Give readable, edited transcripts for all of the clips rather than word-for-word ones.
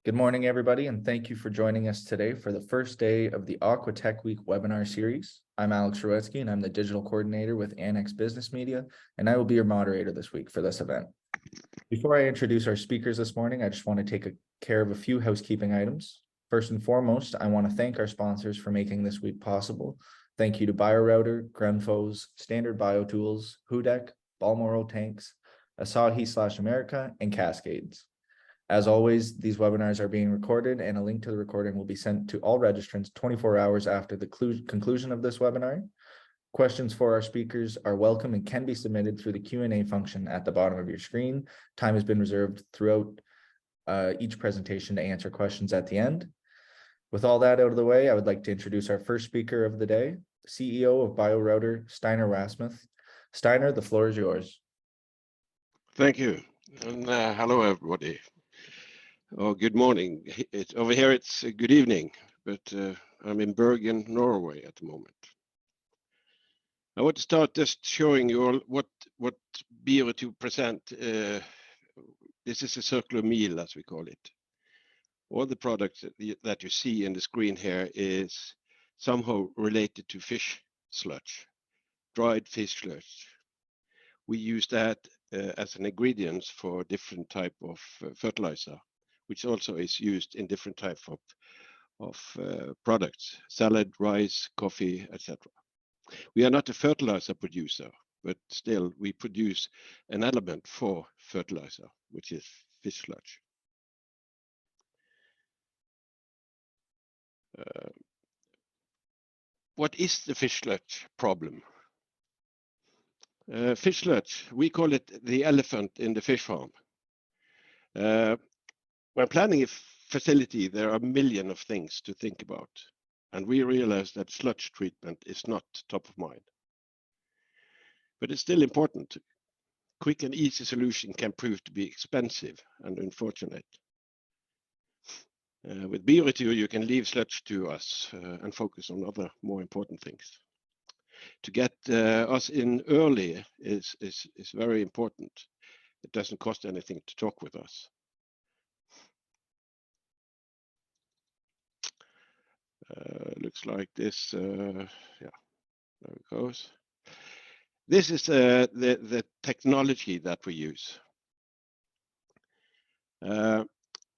Good morning, everybody, and thank you for joining us today for the first day of the Aqua Tech Week webinar series. I'm Alex Rowetsky, and I'm the digital coordinator with Annex Business Media, and I will be your moderator this week for this event. Before I introduce our speakers this morning, I just want to take care of a few housekeeping items. First and foremost, I want to thank our sponsors for making this week possible. Thank you to Bioretur, Grenfos, Standard Biotools, Hudeck, Balmoral Tanks, Asahi/America, and Cascades. As always, these webinars are being recorded, and a link to the recording will be sent to all registrants 24 hours after the conclusion of this webinar. Questions for our speakers are welcome and can be submitted through the Q&A function at the bottom of your screen. Time has been reserved throughout each presentation to answer questions at the end. With all that out of the way, I would like to introduce our first speaker of the day, CEO of Bioretur, Steinar Rasmussen. Steinar, the floor is yours. Thank you, and hello everybody. Oh, good morning. Over here it's good evening, but I'm in Bergen, Norway at the moment. I want to start just showing you all what Bioretur present. This is a circular meal, as we call it. All the products that you see in the screen here is somehow related to fish sludge, dried fish sludge. We use that as an ingredient for different type of fertilizer, which also is used in different type of products, salad, rice, coffee, etc. We are not a fertilizer producer, but still we produce an element for fertilizer, which is fish sludge. What is the fish sludge problem? Fish sludge, we call it the elephant in the fish farm. When planning a facility, there are a million of things to think about, and we realize that sludge treatment is not top of mind. But it's still important. Quick and easy solution can prove to be expensive and unfortunate. With Bioretur, you can leave sludge to us and focus on other more important things. To get us in early is very important. It doesn't cost anything to talk with us. Looks like this. Yeah, there it goes. This is the technology that we use.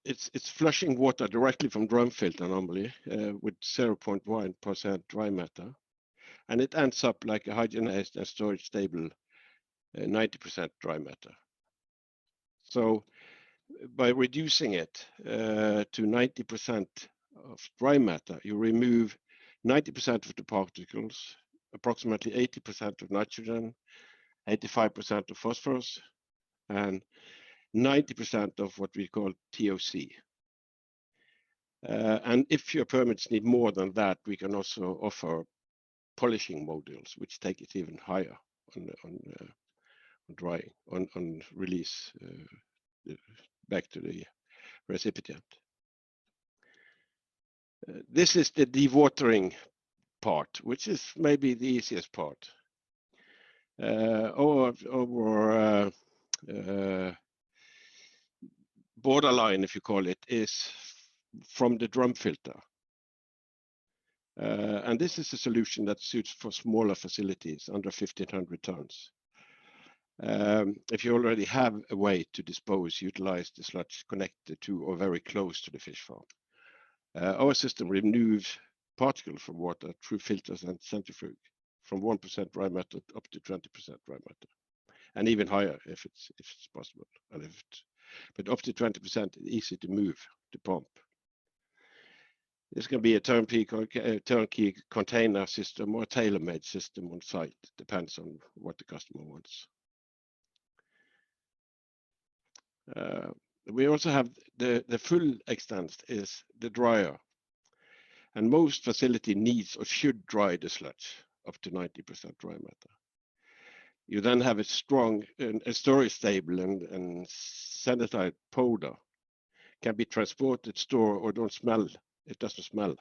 It's flushing water directly from drum filter normally with 0.1% dry matter, and it ends up like a hydrogenated and storage stable 90% dry matter. So by reducing it to 90% of dry matter, you remove 90% of the particles, approximately 80% of nitrogen, 85% of phosphorus, and 90% of what we call TOC. And if your permits need more than that, we can also offer polishing modules, which take it even higher on drying, on release back to the recipient. This is the dewatering part, which is maybe the easiest part. Our borderline, if you call it, is from the drum filter. And this is a solution that suits for smaller facilities under 1,500 tons. If you already have a way to utilize the sludge connected to or very close to the fish farm. Our system removes particles from water through filters and centrifuge from 1% dry matter up to 20% dry matter, and even higher if it's possible. But up to 20% is easy to move to pump. This can be a turnkey container system or a tailor-made system on site. It depends on what the customer wants. We also have the full extent is the dryer. And most facility needs or should dry the sludge up to 90% dry matter. You then have a strong, a storage stable and sanitized powder can be transported, stored, or don't smell. It doesn't smell.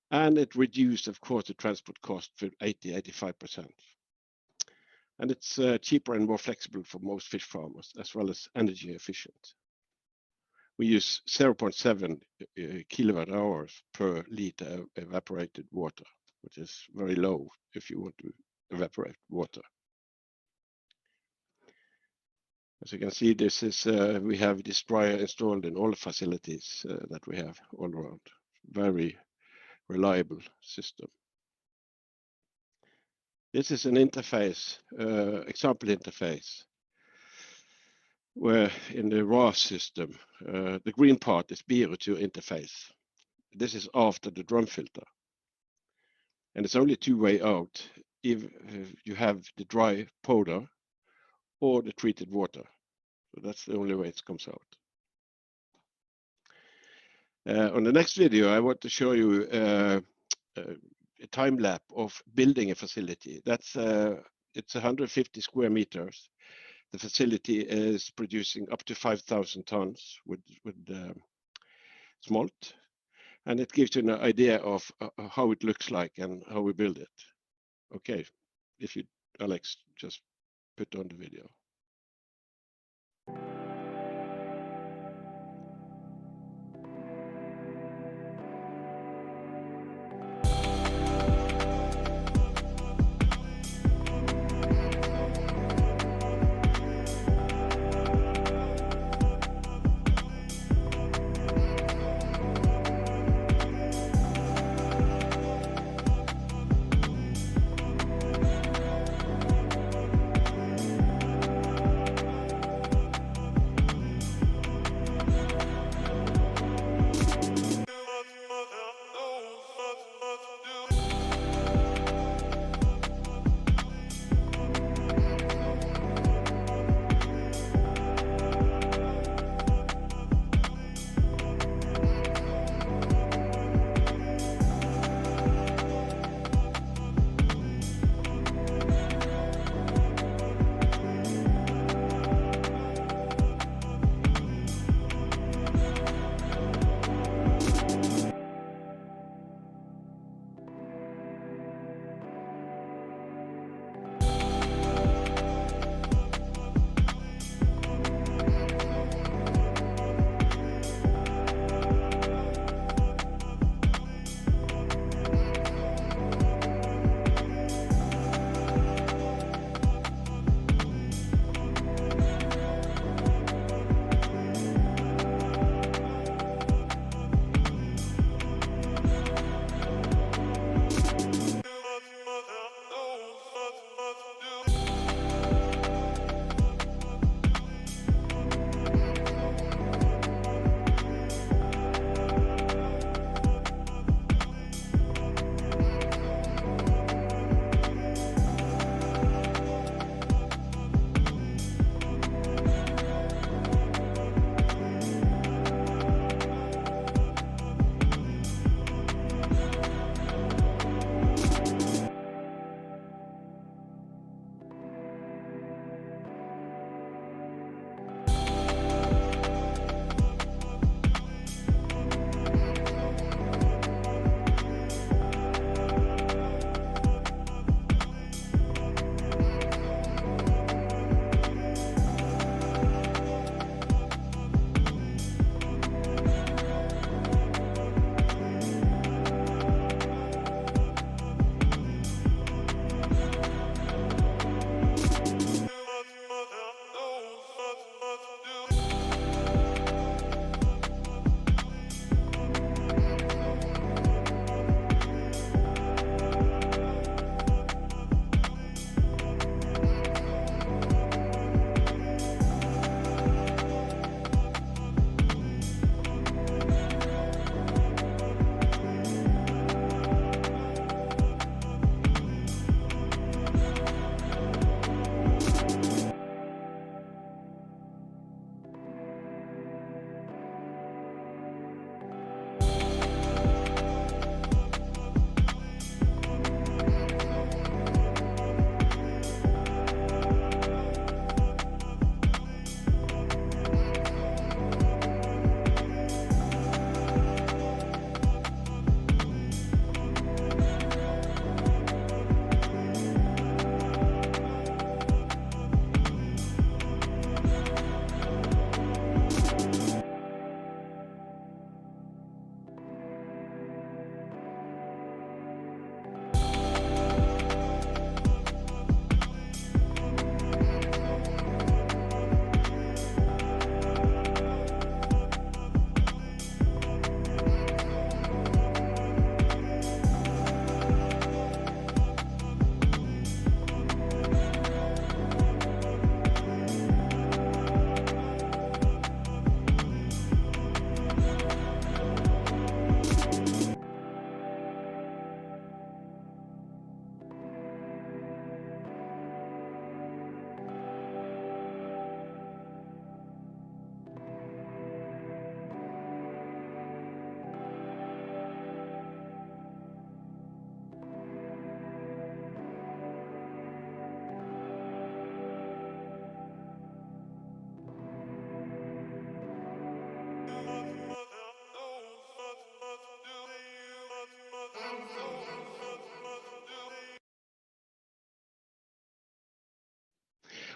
And it reduces, of course, the transport cost for 80–85%. And it's cheaper and more flexible for most fish farmers, as well as energy efficient. we use 0.7 kilowatt hours per liter evaporated water, which is very low if you want to evaporate water. As you can see, this is we have this dryer installed in all the facilities that we have all around. Very reliable system. This is an interface, example interface, where in the RAS system, the green part is Bioretur interface. This is after the drum filter. And it's only two-way out if you have the dry powder or the treated water. So that's the only way it comes out. On the next video, I want to show you a time lapse of building a facility. That's it's 150 square meters. The facility is producing up to 5,000 tons with smolt, and it gives you an idea of how it looks like and how we build it. Okay, if you, Alex, just put on the video.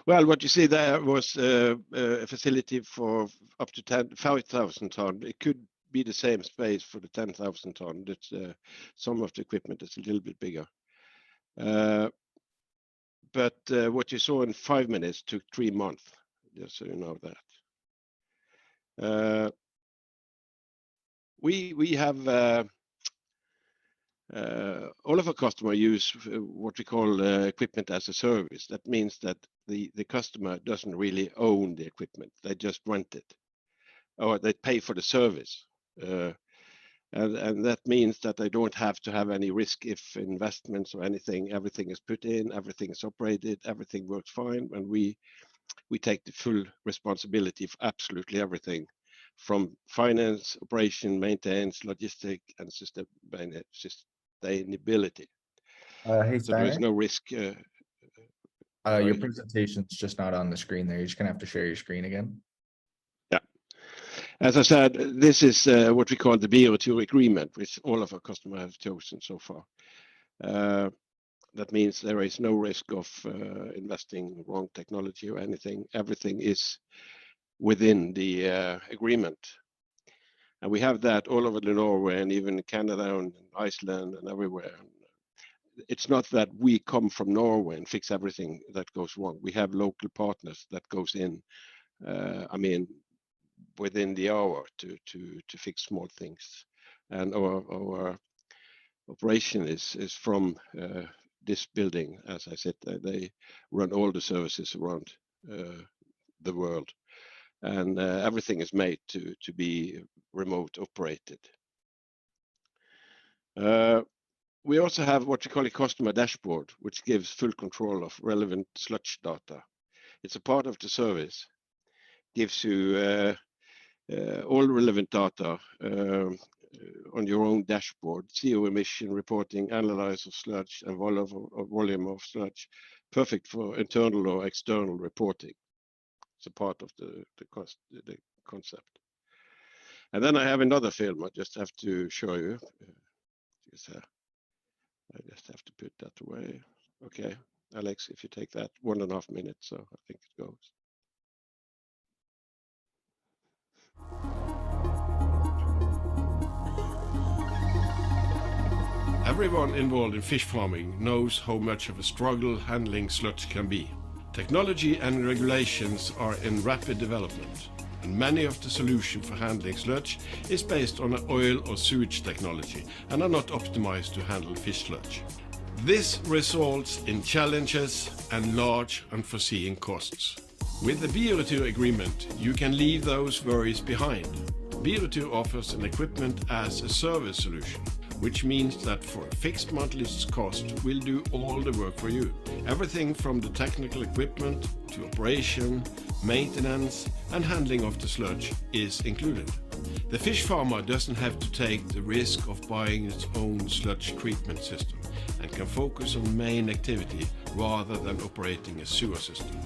Well, what you see there was a facility for up to 5,000 ton. It could be the same space for the 10,000 ton. That's some of the equipment is a little bit bigger. But what you saw in 5 minutes took 3 months, just so you know that. We have all of our customers use what we call equipment as a service. That means that the customer doesn't really own the equipment; they just rent it, or they pay for the service. And that means that they don't have to have any risk if investments or anything. Everything is put in, everything is operated, everything works fine, and we take the full responsibility for absolutely everything, from finance, operation, maintenance, logistic, and sustainability. Hey, So there is Steiner, no risk. your Sorry. presentation's just not on the screen there. You're just gonna have to share your screen again. Yeah. As I said, this is what we call the Bioretur agreement, which all of our customers have chosen so far. That means there is no risk of investing wrong technology or anything. Everything is within the agreement. And we have that all over Norway and even Canada and Iceland and everywhere. It's not that we come from Norway and fix everything that goes wrong. We have local partners that goes in, within the hour to fix small things. And our operation is from this building. As I said, they run all the services around the world, and everything is made to be remote operated. We also have what we call a customer dashboard, which gives full control of relevant sludge data. It's a part of the service, gives you all relevant data on your own dashboard, CO emission reporting, analyze of sludge, and volume of sludge, perfect for internal or external reporting. It's a part of the concept. And then I have another film I just have to show you. I just have to put that away. Okay, Alex, if you take that 1.5 minutes, so I think it goes. Everyone involved in fish farming knows how much of a struggle handling sludge can be. Technology and regulations are in rapid development, and many of the solutions for handling sludge is based on an oil or sewage technology and are not optimized to handle fish sludge. This results in challenges and large unforeseen costs. With the Bioretur agreement, you can leave those worries behind. Bioretur offers an equipment as a service solution, which means that for a fixed monthly cost, we'll do all the work for you. Everything from the technical equipment to operation, maintenance, and handling of the sludge is included. The fish farmer doesn't have to take the risk of buying its own sludge treatment system and can focus on main activity rather than operating a sewer system.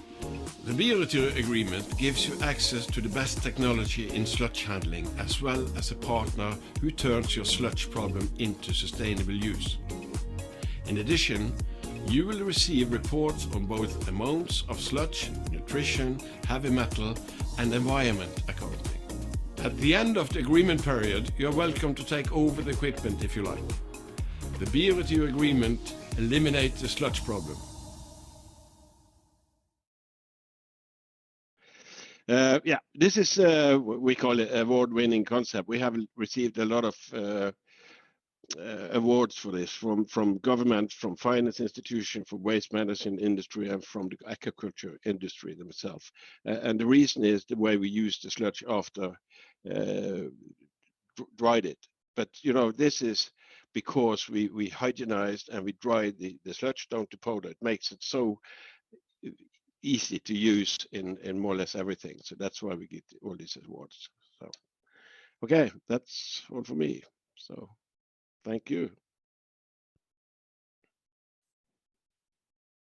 The Bioretur agreement gives you access to the best technology in sludge handling, as well as a partner who turns your sludge problem into sustainable use. In addition, you will receive reports on both amounts of sludge, nutrition, heavy metal, and environment accounting. At the end of the agreement period, you are welcome to take over the equipment if you like. The Bioretur agreement eliminates the sludge problem. This is we call it award-winning concept. We have received a lot of awards for this from government, from finance institution, from waste management industry, and from the aquaculture industry themselves. And the reason is the way we use the sludge after dried it. But this is because we hygienized and we dried the sludge down to powder. It makes it so easy to use in more or less everything. So that's why we get all these awards. So, okay, that's all for me. So, thank you.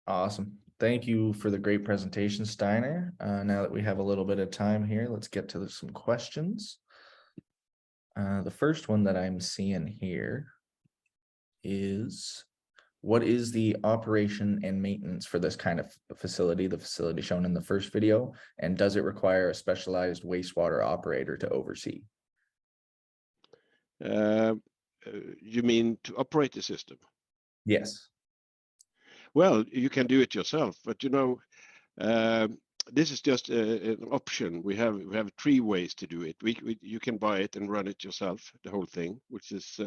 Awesome. Thank you for the great presentation, Steiner. Now that we have a little bit of time here, let's get to some questions. The first one that I'm seeing here is, What is the operation and maintenance for this kind of facility, the facility shown in the first video? And does it require a specialized wastewater operator to oversee? You mean to operate the system? Yes. Well, you can do it yourself, but this is just an option. We have 3 ways to do it. You can buy it and run it yourself, the whole thing, which is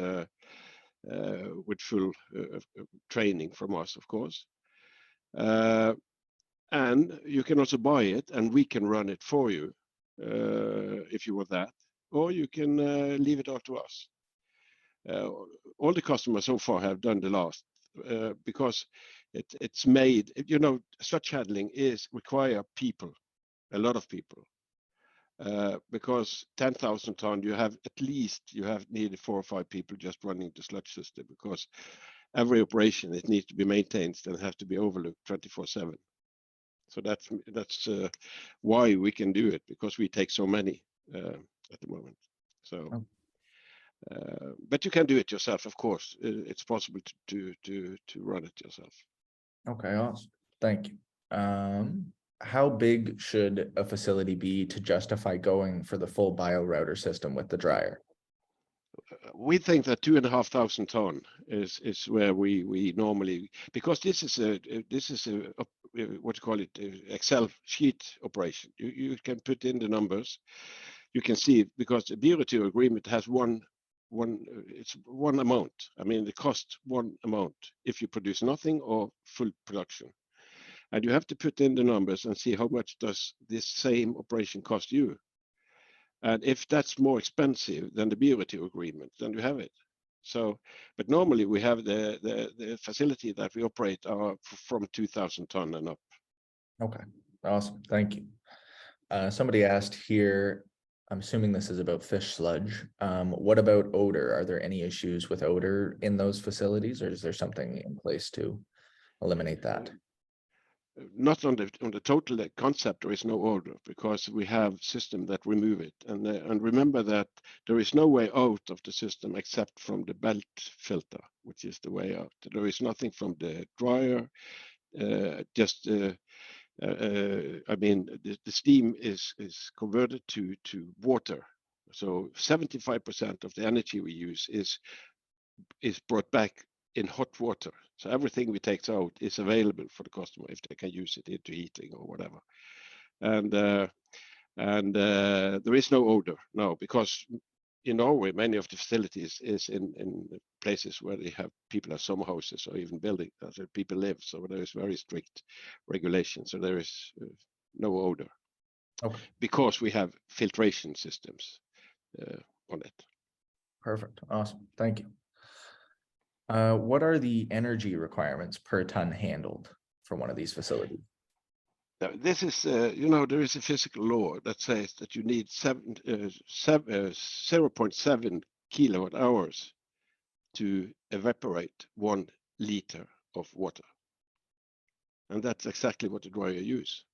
with full training from us, of course. And you can also buy it, and we can run it for you if you want that, or you can leave it up to us. All the customers so far have done the last because it's made, sludge handling require people, a lot of people. Because 10,000 ton, you have needed 4 or 5 people just running the sludge system, because every operation, it needs to be maintained and has to be overlooked 24/7. So that's why we can do it, because we take so many at the moment. So, but you can do it yourself, of course. It's possible to run it yourself. Okay, awesome. Thank you. How big should a facility be to justify going for the full Bioretur system with the dryer? We think that 2,500 ton is where we normally, because this is a what you call it, Excel sheet operation. You can put in the numbers. You can see, because the Bioretur agreement has it's one amount. I mean, it costs one amount if you produce nothing or full production. And you have to put in the numbers and see how much does this same operation cost you. And if that's more expensive than the Bioretur agreement, then you have it. So, but normally we have the facility that we operate are from 2,000 ton and up. Okay, awesome. Thank you. Somebody asked here, I'm assuming this is about fish sludge. What about odor? Are there any issues with odor in those facilities, or is there something in place to eliminate that? Not on the total concept, there is no odor, because we have system that remove it. And remember that there is no way out of the system except from the belt filter, which is the way out. There is nothing from the dryer. I mean, the steam is converted to water. So 75% of the energy we use is brought back in hot water. So everything we take out is available for the customer if they can use it into heating or whatever. And there is no odor now, because in Norway many of the facilities is in places where people have summer houses or even buildings where people live. So there is very strict regulation. So there is no odor. Okay. Because we have filtration systems on it. Perfect. Awesome. Thank you. What are the energy requirements per ton handled for one of these facilities? This is, there is a physical law that says that you need 0.7 kilowatt hours to evaporate 1 liter of water. And that's exactly what the dryer use.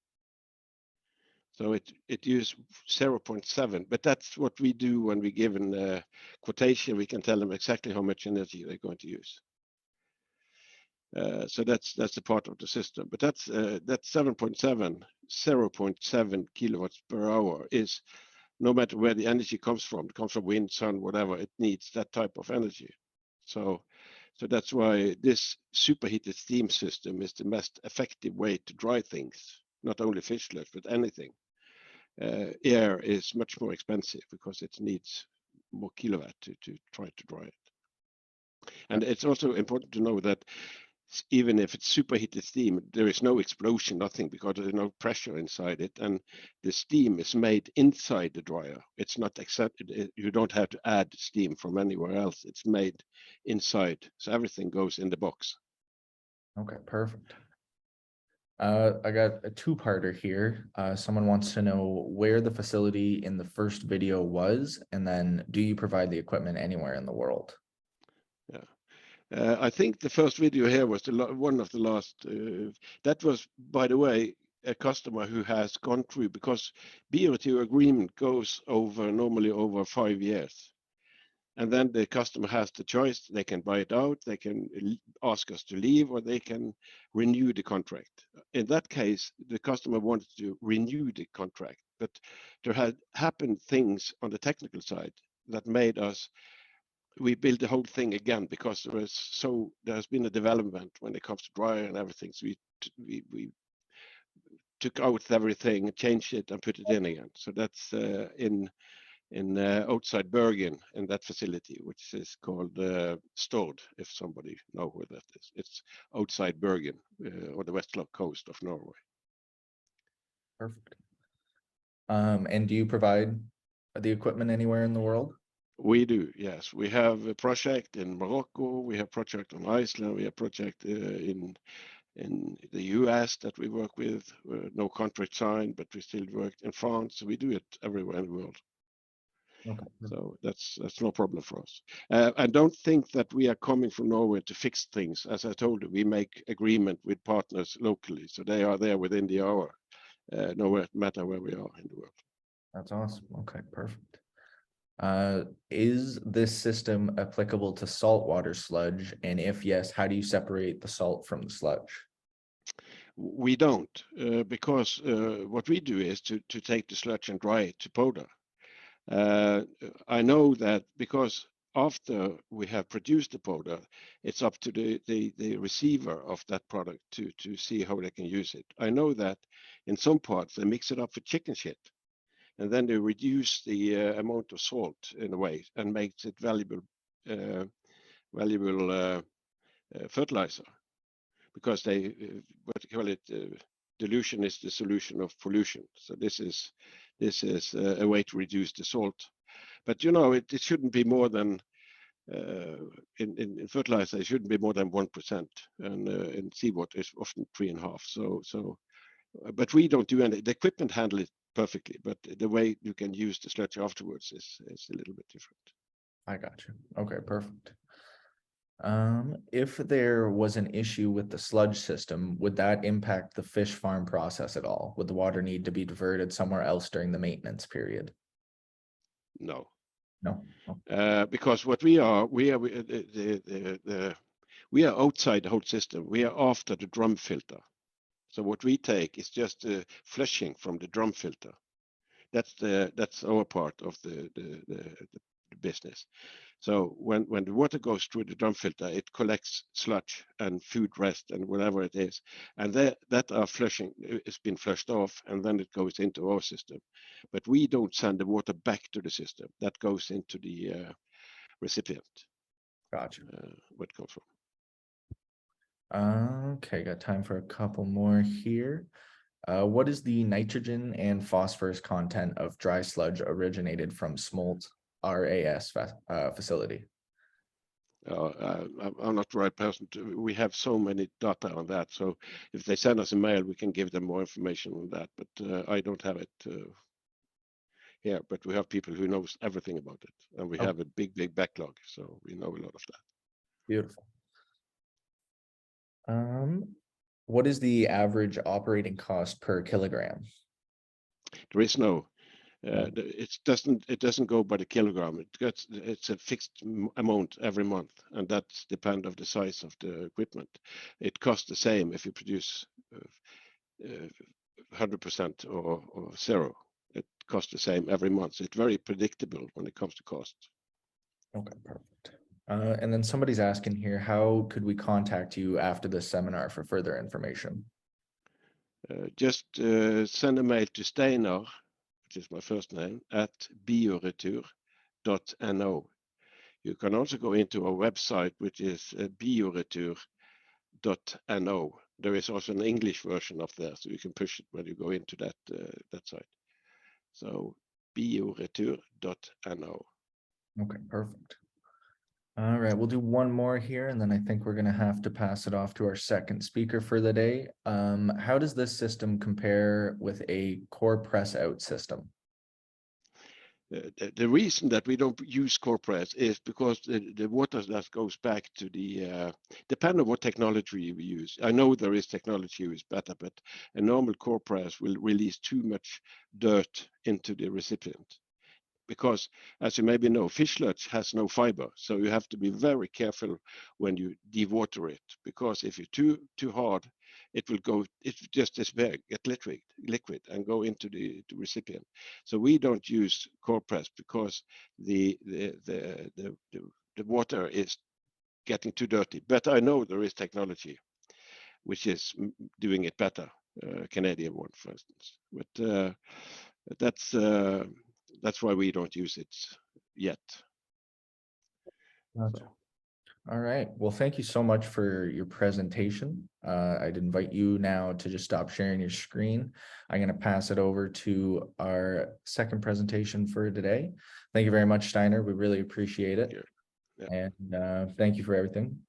So it uses 0.7, but that's what we do when we give a quotation. We can tell them exactly how much energy they're going to use. So that's a part of the system. But that's 0.7 kilowatts per hour is, no matter where the energy comes from, it comes from wind, sun, whatever, it needs that type of energy. So that's why this superheated steam system is the most effective way to dry things, not only fish sludge, but anything. Air is much more expensive because it needs more kilowatt to try to dry it. And it's also important to know that even if it's superheated steam, there is no explosion, nothing, because there's no pressure inside it, and the steam is made inside the dryer. It's not accepted. You don't have to add steam from anywhere else. It's made inside, so everything goes in the box. Okay, perfect. I got a 2-parter here. Someone wants to know where the facility in the first video was, and then do you provide the equipment anywhere in the world? Yeah. I think the first video here was one of the last. That was, by the way, a customer who has gone through, because Bioretur agreement goes normally over 5 years. and then the customer has the choice. They can buy it out, they can ask us to leave, or they can renew the contract. In that case, the customer wanted to renew the contract, but there had happened things on the technical side that made us, we built the whole thing again, because there's been a development when it comes to dryer and everything. So we took out everything, changed it, and put it in again. So that's in outside Bergen, in that facility, which is called Stord, if somebody know where that is. It's outside Bergen, or the west coast of Norway. Perfect. And do you provide the equipment anywhere in the world? We do, yes. We have a project in Morocco, we have project on Iceland, we have project in the US that we work with. No contract signed, but we still work in France. So we do it everywhere in the world. Okay. So that's no problem for us. I don't think that we are coming from Norway to fix things. As I told you, we make agreement with partners locally, so they are there within the hour, no matter where we are in the world. That's awesome. Okay, perfect. Is this system applicable to saltwater sludge? And if yes, how do you separate the salt from the sludge? We don't, because what we do is to take the sludge and dry it to powder. I know that because after we have produced the powder, it's up to the receiver of that product to see how they can use it. I know that in some parts they mix it up with chicken shit, and then they reduce the amount of salt in a way and makes it valuable fertilizer, because they what you call it, dilution is the solution of pollution. So this is a way to reduce the salt. But you know, it shouldn't be more than in fertilizer, it shouldn't be more than 1%, and in seawater it's often 3.5. So but we don't do any. The equipment handle it perfectly, but the way you can use the sludge afterwards is a little bit different. I got you. Okay, perfect. If there was an issue with the sludge system, would that impact the fish farm process at all? Would the water need to be diverted somewhere else during the maintenance period? No. No. Because what we are outside the whole system. We are after the drum filter. So what we take is just the flushing from the drum filter. That's our part of the business. So when the water goes through the drum filter, it collects sludge and food rest and whatever it is, and that are flushing. It's been flushed off, and then it goes into our system. But we don't send the water back to the system. That goes into the recipient. Gotcha. Where it comes from. Okay, got time for a couple more here. What is the nitrogen and phosphorus content of dry sludge originated from smolt RAS facility? I'm not the right person we have so many data on that. So if they send us a mail, we can give them more information on that. But I don't have it here. But we have people who knows everything about it, and we have a big backlog, so we know a lot of that. Beautiful. What is the average operating cost per kilogram? There is no. It doesn't go by the kilogram. It's a fixed amount every month, and that's depend of the size of the equipment. It costs the same if you produce 100% or zero. It costs the same every month. It's very predictable when it comes to cost. Okay, perfect. And then somebody's asking here, how could we contact you after this seminar for further information? Just send a mail to Steinar, which is my first name, at bioretur.no. You can also go into our website, which is bioretur.no. There is also an English version of there, so you can push it when you go into that site. So bioretur.no. Okay, perfect. All right, we'll do one more here, and then I think we're going to have to pass it off to our second speaker for the day. How does this system compare with a core press out system? The reason that we don't use core press is because the water that goes back to the, depending on what technology we use. I know there is technology which is better, but a normal core press will release too much dirt into the recipient, because, as you maybe know, fish sludge has no fiber, so you have to be very careful when you dewater it, because if you're too hard, it will go, it's just this big, get liquid and go into the recipient. So we don't use core press because the water is getting too dirty. But I know there is technology which is doing it better, Canadian one, for instance. But that's why we don't use it yet. Gotcha. All right. Well, thank you so much for your presentation. I'd invite you now to just stop sharing your screen. I'm going to pass it over to our second presentation for today. Thank you very much, Steiner. We really appreciate it. Yeah. And thank you for everything.